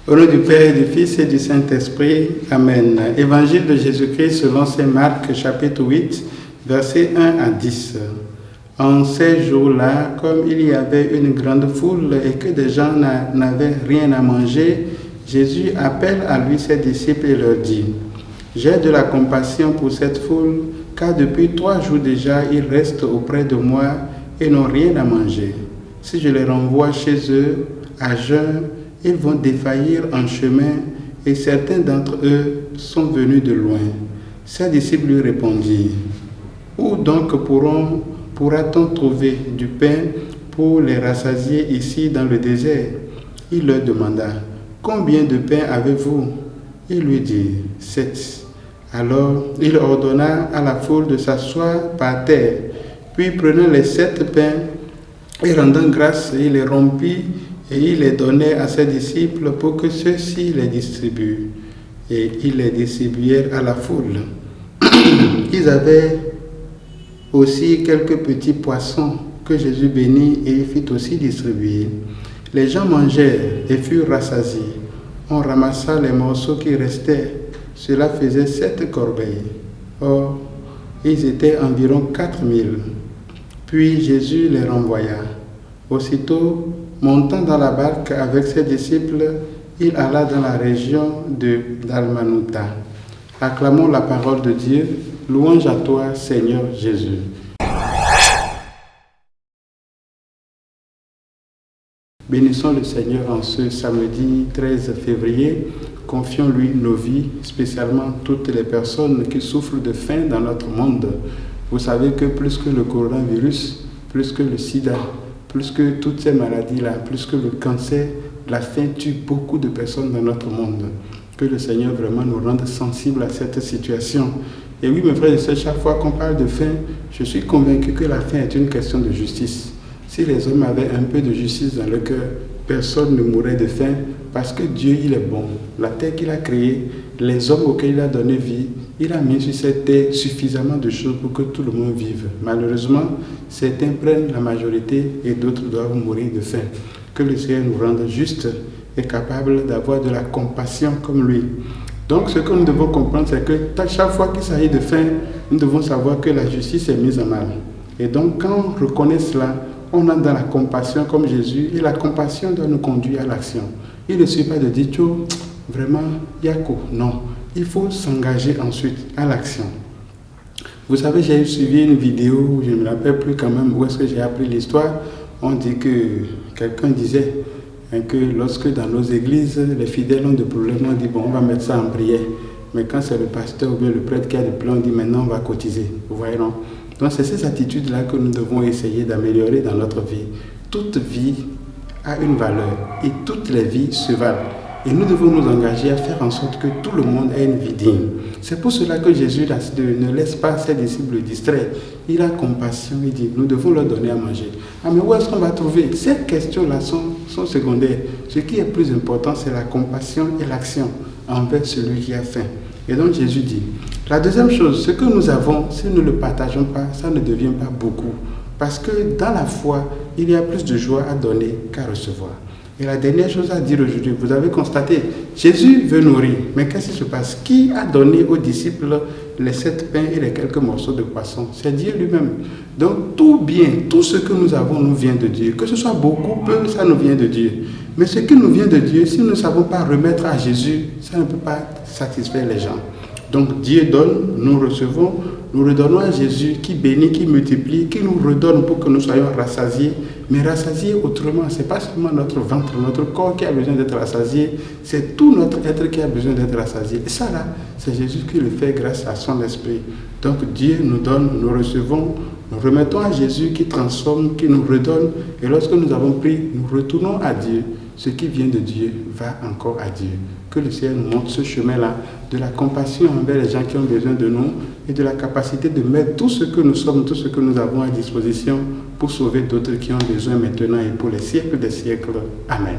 Au nom du Père et du Fils et du Saint-Esprit. Amen. Évangile de Jésus-Christ selon saint Marc, chapitre 8, versets 1 à 10. En ces jours-là, comme il y avait une grande foule et que des gens n'avaient rien à manger, Jésus appelle à lui ses disciples et leur dit : J'ai de la compassion pour cette foule, car depuis 3 jours déjà, ils restent auprès de moi et n'ont rien à manger. Si je les renvoie chez eux à jeun, ils vont défaillir en chemin, et certains d'entre eux sont venus de loin. Ses disciples lui répondirent : Où donc pourra-t-on trouver du pain pour les rassasier ici dans le désert ? Il leur demanda : Combien de pain avez-vous ? Ils lui dirent : 7. Alors il ordonna à la foule de s'asseoir par terre. Puis prenant les 7 pains et rendant grâce, il les rompit et il les donnait à ses disciples pour que ceux-ci les distribuent. Et ils les distribuèrent à la foule. Ils avaient aussi quelques petits poissons que Jésus bénit et il fit aussi distribuer. Les gens mangèrent et furent rassasiés. On ramassa les morceaux qui restaient. Cela faisait 7 corbeilles. Or, ils étaient environ 4000. Puis Jésus les renvoya. Aussitôt, montant dans la barque avec ses disciples, il alla dans la région de Dalmanuta. Acclamons la parole de Dieu. Louange à toi, Seigneur Jésus. Bénissons le Seigneur en ce samedi 13 février. Confions-lui nos vies, spécialement toutes les personnes qui souffrent de faim dans notre monde. Vous savez que plus que le coronavirus, plus que le sida, plus que toutes ces maladies-là, plus que le cancer, la faim tue beaucoup de personnes dans notre monde. Que le Seigneur vraiment nous rende sensibles à cette situation. Et oui, mes frères et sœurs, chaque fois qu'on parle de faim, je suis convaincu que la faim est une question de justice. Si les hommes avaient un peu de justice dans leur cœur, personne ne mourrait de faim parce que Dieu, il est bon. La terre qu'il a créée, les hommes auxquels il a donné vie, il a mis sur cette terre suffisamment de choses pour que tout le monde vive. Malheureusement, certains prennent la majorité et d'autres doivent mourir de faim. Que le Seigneur nous rende justes et capables d'avoir de la compassion comme lui. Donc, ce que nous devons comprendre, c'est que chaque fois qu'il s'agit de faim, nous devons savoir que la justice est mise en mal. Et donc, quand on reconnaît cela, on entre dans la compassion comme Jésus, et la compassion doit nous conduire à l'action. Il ne suffit pas de dire, vraiment, Yako. Non, il faut s'engager ensuite à l'action. Vous savez, j'ai suivi une vidéo, je ne me rappelle plus quand même où est-ce que j'ai appris l'histoire. On dit que quelqu'un disait que lorsque dans nos églises, les fidèles ont des problèmes, on dit, bon, on va mettre ça en prière. Mais quand c'est le pasteur ou bien le prêtre qui a des plans, on dit, maintenant on va cotiser. Vous voyez, non ? Donc c'est ces attitudes-là que nous devons essayer d'améliorer dans notre vie. Toute vie a une valeur et toutes les vies se valent. Et nous devons nous engager à faire en sorte que tout le monde ait une vie digne. C'est pour cela que Jésus ne laisse pas ses disciples distraire. Il a compassion, il dit, nous devons leur donner à manger. Ah mais où est-ce qu'on va trouver ? Ces questions-là sont secondaires. Ce qui est plus important, c'est la compassion et l'action envers celui qui a faim. Et donc Jésus dit, la deuxième chose, ce que nous avons, si nous ne le partageons pas, ça ne devient pas beaucoup. Parce que dans la foi, il y a plus de joie à donner qu'à recevoir. Et la dernière chose à dire aujourd'hui, vous avez constaté, Jésus veut nourrir. Mais qu'est-ce qui se passe ? Qui a donné aux disciples les 7 pains et les quelques morceaux de poisson ? C'est Dieu lui-même. Donc tout bien, tout ce que nous avons nous vient de Dieu. Que ce soit beaucoup, peu, ça nous vient de Dieu. Mais ce qui nous vient de Dieu, si nous ne savons pas remettre à Jésus, ça ne peut pas satisfaire les gens. Donc Dieu donne, nous recevons, nous redonnons à Jésus qui bénit, qui multiplie, qui nous redonne pour que nous soyons rassasiés. Mais rassasiés autrement, ce n'est pas seulement notre ventre, notre corps qui a besoin d'être rassasié, c'est tout notre être qui a besoin d'être rassasié. Et ça là, c'est Jésus qui le fait grâce à son esprit. Donc Dieu nous donne, nous recevons, nous remettons à Jésus qui transforme, qui nous redonne. Et lorsque nous avons pris, nous retournons à Dieu. Ce qui vient de Dieu va encore à Dieu. Que le Seigneur nous montre ce chemin-là, de la compassion envers les gens qui ont besoin de nous et de la capacité de mettre tout ce que nous sommes, tout ce que nous avons à disposition pour sauver d'autres qui ont besoin maintenant et pour les siècles des siècles. Amen.